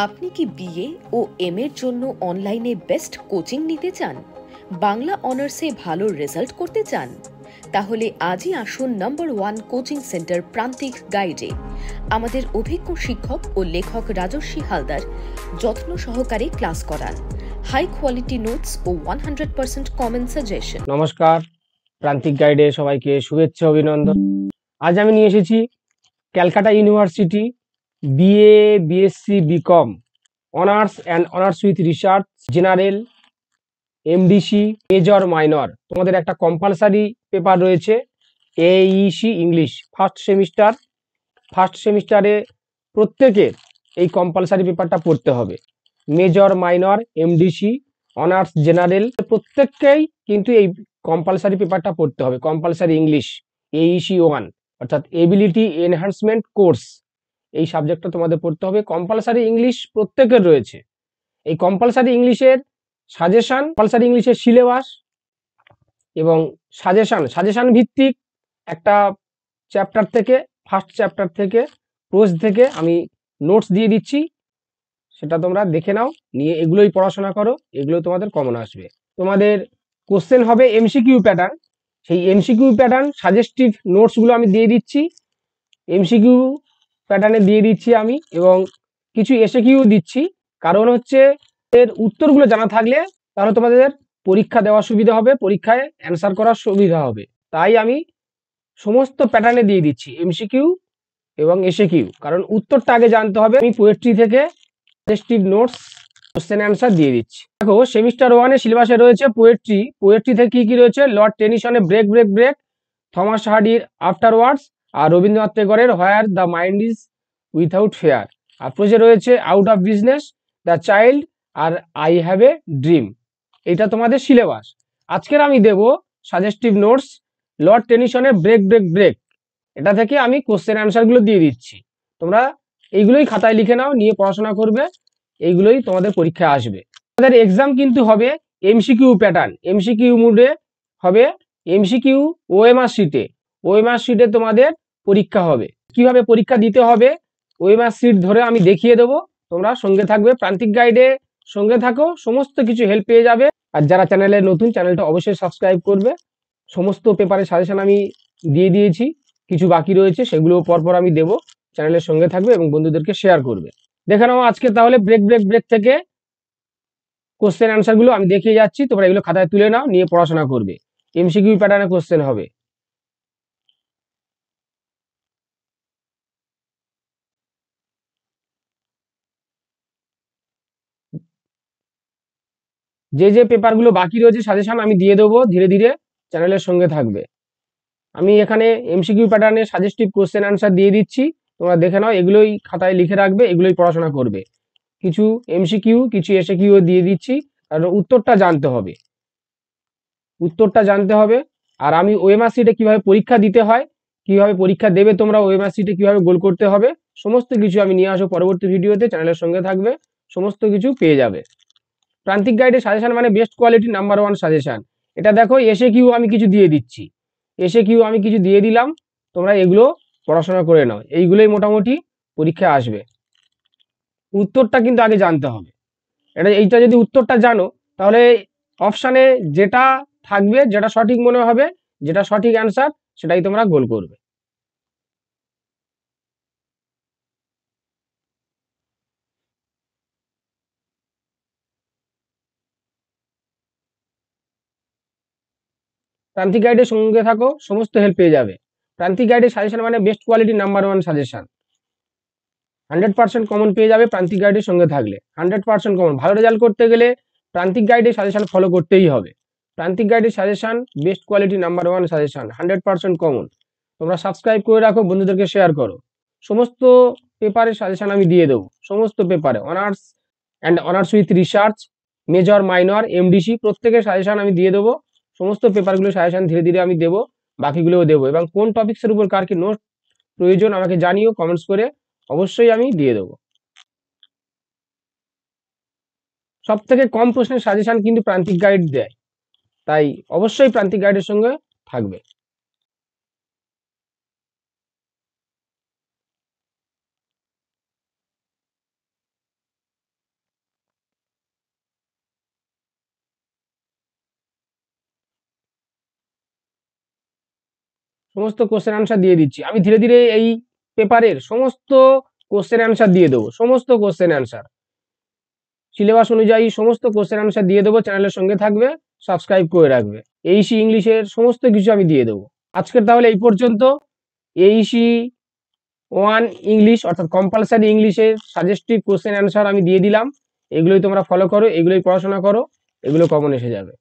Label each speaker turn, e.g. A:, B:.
A: আপনি কি বিএ ও এম এর জন্য অনলাইনে বেস্ট কোচিং নিতে চান? বাংলা অনার্সে ভালো রেজাল্ট করতে চান? তাহলে আজই আসুন নাম্বার 1 কোচিং সেন্টার প্রান্তিক গাইডে। আমাদের অভিজ্ঞ শিক্ষক ও লেখক রাজস্বী হালদার যত্ন সহকারে ক্লাস করান। হাই কোয়ালিটি নোটস ও 100% কমন সাজেশন।
B: নমস্কার, প্রান্তিক গাইডে সবাইকে শুভেচ্ছা অভিনন্দন। আজ আমি নিয়ে এসেছি Calcutta university BA, BSc, BCom honours and honours with research, general, MDC, major, minor. তোমাদের একটা কম্পালসারি পেপার রয়েছে এইসি ইংলিশ ফার্স্ট সেমিস্টারে প্রত্যেকের এই কম্পালসারি পেপারটা পড়তে হবে। Major, minor, MDC, honours, general প্রত্যেককেই কিন্তু এই কম্পালসারি পেপারটা পড়তে হবে। কম্পালসারি ইংলিশ এইসি 1 অর্থাৎ এবিলিটি এনহান্সমেন্ট কোর্স, এই সাবজেক্টটা তোমাদের পড়তে হবে। কম্পালসারি ইংলিশ প্রত্যেকের রয়েছে। এই কম্পালসারি ইংলিশের সাজেশন, কম্পালসারি ইংলিশের সিলেবাস এবং সাজেশন ভিত্তিক একটা চ্যাপ্টার থেকে, ফার্স্ট চ্যাপ্টার থেকে, প্রোজ থেকে আমি নোটস দিয়ে দিচ্ছি, সেটা তোমরা দেখে নাও, নিয়ে এগুলোই পড়াশোনা করো, এগুলো তোমাদের কমন আসবে। তোমাদের কোশ্চেন হবে এমসিকিউ প্যাটার্ন। সেই এমসিকিউ প্যাটার্ন সাজেস্টিভ নোটসগুলো আমি দিয়ে দিচ্ছি, এমসিকিউ প্যাটার্নে দিয়ে দিচ্ছি আমি, এবং কিছু এসএকিউ দিচ্ছি। কারণ হচ্ছে এর উত্তরগুলো জানা থাকলে তাহলে তোমাদের পরীক্ষা দেওয়ার সুবিধা হবে, পরীক্ষায় অ্যান্সার করার সুবিধা হবে। তাই আমি সমস্ত প্যাটার্নে দিয়ে দিচ্ছি এমসিকিউ এবং এসএকিউ, কারণ উত্তরটা আগে জানতে হবে। আমি পোয়েট্রি থেকে সাজেস্টিভ নোটস, কোশ্চেন অ্যান্সার দিয়ে দিচ্ছি। দেখো, সেমিস্টার 1-এ সিলেবাসে রয়েছে পোয়েট্রি থেকে কি রয়েছে? লর্ড টেনিসনের ব্রেক ব্রেক ব্রেক, থমাস হার্ডির আফটারওয়ার্ডস, আর রবীন্দ্রনাথ টেগরের where the mind is without fear. আর প্রোজে রয়েছে out of business, the child, আর আই হ্যাভ এ ড্রিম। এটা তোমাদের সিলেবাস। আজকের আমি দেব সাজেস্টিভ নোটস লর্ড টেনিসনের ব্রেক ব্রেক ব্রেক, এটা থেকে আমি কোশ্চেন অ্যান্সারগুলো দিয়ে দিচ্ছি। তোমরা এইগুলোই খাতায় লিখে নাও, নিয়ে পড়াশোনা করবে, এইগুলোই তোমাদের পরীক্ষায় আসবে। তোমাদের এক্সাম কিন্তু হবে এমসিকিউ প্যাটার্ন, এমসিকিউ মুডে হবে, এমসিকিউ ওএমআর শিটে। ওএমআর শিটে তোমাদের পরীক্ষা হবে। কিভাবে পরীক্ষা দিতে হবে ওএমআর শিট ধরে আমি দেখিয়ে দেবো, তোমরা সঙ্গে থাকবে। প্রান্তিক গাইডে সঙ্গে থাকো, সমস্ত কিছু হেল্প পেয়ে যাবে। আর যারা চ্যানেলে নতুন, চ্যানেলটা অবশ্যই সাবস্ক্রাইব করবে। সমস্ত পেপারের সাজেশন আমি দিয়ে দিয়েছি, কিছু বাকি রয়েছে, সেগুলো পরপর আমি দেবো। চ্যানেলের সঙ্গে থাকবে এবং বন্ধুদেরকে শেয়ার করবে। দেখে নাও আজকে তাহলে ব্রেক ব্রেক ব্রেক থেকে কোশ্চেন অ্যান্সার গুলো আমি দেখিয়ে যাচ্ছি, তোমরা এগুলো খাতায় তুলে নাও, নিয়ে পড়াশোনা করবে। এমসিকিউ প্যাটার্নে কোশ্চেন হবে। যে যে পেপারগুলো বাকি রয়েছে সাজেশন আমি দিয়ে দেবো ধীরে ধীরে, চ্যানেলের সঙ্গে থাকবে। আমি এখানে এমসিকিউ প্যাটার্নে সাজেস্টিভ কোশ্চেন অ্যান্সার দিয়ে দিচ্ছি, তোমরা দেখে নাও, এগুলোই খাতায় লিখে রাখবে, এগুলোই পড়াশোনা করবে। কিছু এমসিকিউ, কিছু এসএকিউ দিয়ে দিচ্ছি, কারণ উত্তরটা জানতে হবে, উত্তরটা জানতে হবে। আর আমি ওএমআর শিটে কিভাবে পরীক্ষা দিতে হয়, কিভাবে পরীক্ষা দেবে তোমরা, ওএমআর শিটে কিভাবে গোল করতে হবে, সমস্ত কিছু আমি নিয়ে আসবো পরবর্তী ভিডিওতে। চ্যানেলের সঙ্গে থাকবে, সমস্ত কিছু পেয়ে যাবে। প্রান্তিক গাইডের সাজেশন মানে বেস্ট কোয়ালিটি নাম্বার 1 সাজেশন। এটা দেখো, এসএকিউ আমি কিছু দিয়ে দিচ্ছি, এসএকিউ আমি কিছু দিয়ে দিলাম, তোমরা এগুলো পড়াশোনা করে নাও, এইগুলোই মোটামুটি পরীক্ষায় আসবে। উত্তরটা কিন্তু আগে জানতে হবে। এইটা যদি উত্তরটা জানো, তাহলে অপশানে যেটা থাকবে, যেটা সঠিক মনে হবে, যেটা সঠিক অ্যান্সার, সেটাই তোমরা গোল করবে। প্রান্তিক গাইডের সঙ্গে থাকো, সমস্ত হেল্প পেয়ে যাবে। প্রান্তিক গাইডের সাজেশন মানে best quality number 1 suggestion. 100% common পেয়ে যাবে প্রান্তিক গাইডের সঙ্গে থাকলে। 100% কমন। ভালো রেজাল্ট করতে গেলে প্রান্তিক গাইডের সাজেশন ফলো করতেই হবে। প্রান্তিক গাইডের suggestion best quality number 1 suggestion, 100% common. তোমরা সাবস্ক্রাইব করে রাখো, বন্ধুদেরকে শেয়ার করো। সমস্ত পেপারের সাজেশন আমি দিয়ে দেবো, সমস্ত পেপারে, honours and honours with research, major, minor, MDC প্রত্যেকের সাজেশন আমি দিয়ে দেবো। সমস্ত পেপারগুলো সাজেশন ধীরে ধীরে আমি দেবো, বাকিগুলোও দেবো। এবং কোন টপিক্সের উপর কার কি নোট প্রয়োজন আমাকে জানিও কমেন্টস করে, অবশ্যই আমি দিয়ে দেবো। সব থেকে কম প্রশ্নের সাজেশন কিন্তু প্রান্তিক গাইড দেয়, তাই অবশ্যই প্রান্তিক গাইডের সঙ্গে থাকবে। সমস্ত কোশ্চেন আনসার দিয়ে দিচ্ছি। আমি ধীরে ধীরে এই পেপারের সমস্ত কোশ্চেন আনসার দিয়ে দেবো, সমস্ত কোশ্চেন আনসার সিলেবাস অনুযায়ী সমস্ত কোশ্চেন আনসার দিয়ে দেবো। চ্যানেলের সঙ্গে থাকবে, সাবস্ক্রাইব করে রাখবে। এইসি ইংলিশের সমস্ত কিছু আমি দিয়ে দেবো। আজকের তাহলে এই পর্যন্ত। এইসি 1 ইংলিশ অর্থাৎ কম্পালসারি ইংলিশের সাজেস্টিভ কোশ্চেন অ্যান্সার আমি দিয়ে দিলাম। এগুলোই তোমরা ফলো করো, এগুলোই পড়াশোনা করো, এগুলো কমন এসে যাবে।